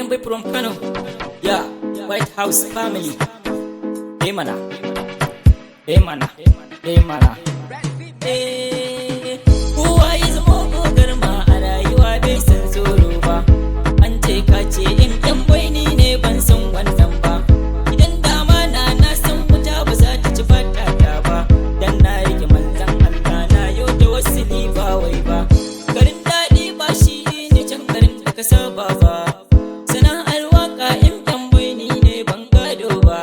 boy from Kano. Yeah, White House family. Hey mana, hey mana, hey mana. Kowa ya zama garma a rayuwa bai san tsoro ba. An ce ka ce in ɗan boy ni ne ban san wannan ba. Idan dama na san wuta ba za ta ci fata ta ba. Dan na rike manzan Allah na yau da wasu ni ba wai ba. Garin daɗi ba shi ne can garin da ka saba ba. Sana'ar waka in ɗan boy ni ne ban gado ba.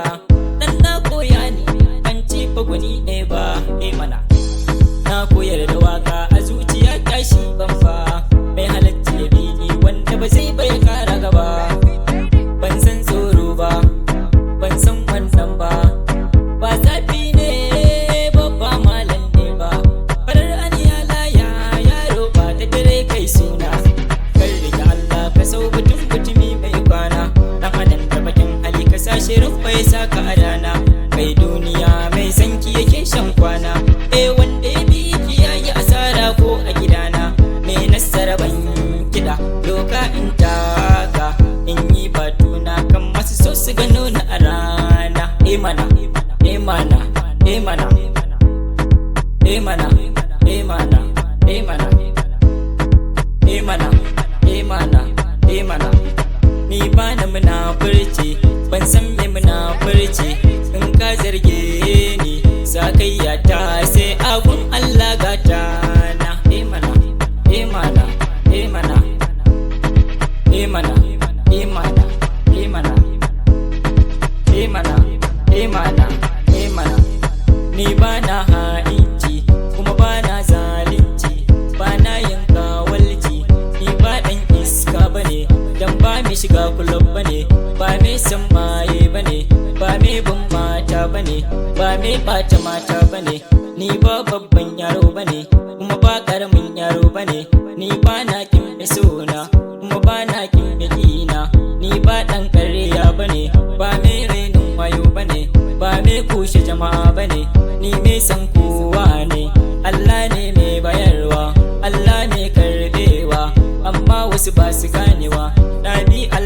Dan na koya ne an ce fa gwani ne ba. Mana na koyar da waka a zuciya tashi ban fa mai halatti ya bini wanda ba zai bai kara gaba. Ban san tsoro ba, ban san wannan ba. Ba zafi ne babba malam ne ba. Farar aniya laya yaro ba ta dare kai suna. Kar rike Allah ka sau batun mutumi mai kwana. Dan adam da bakin hali ka sashe rufa ya saka a rana. Mai duniya mai sanki yake shan kwana. Wanda ya bi kiyaye asara ko a gidana. Mai nasara ban kiɗa doka in taka in yi batuna kan masu so su gano na a rana. Mana, mana, mana, mana, mana, mana, mana, mana. Ni ba na munafurci ban san me munafurci. In ka zarge ni sakayya ta sai abun Allah gata na. Mana, mana, mana, mana, mana, mana, mana, mana. Ni ba na ha'inci kuma ba na zalunci, ba na yin kawalci. Ni ba ɗan iska bane dan ba mai shiga kulob bane, ba mai san maye bane, ba mai bin mata bane, ba mai ɓata mata bane. Ni ba babban yaro bane kuma ba ƙaramin yaro bane. Ni ba na kin mai sona kuma ba na kin mai kina. Ni ba ɗan ƙarya bane, ba mai rainin wayo bane, ba mai kushe jama'a bane. Ni mai san kowa ne, Allah ne mai bayarwa, Allah mai karbewa, amma wasu ba su ganewa. Ɗabi'a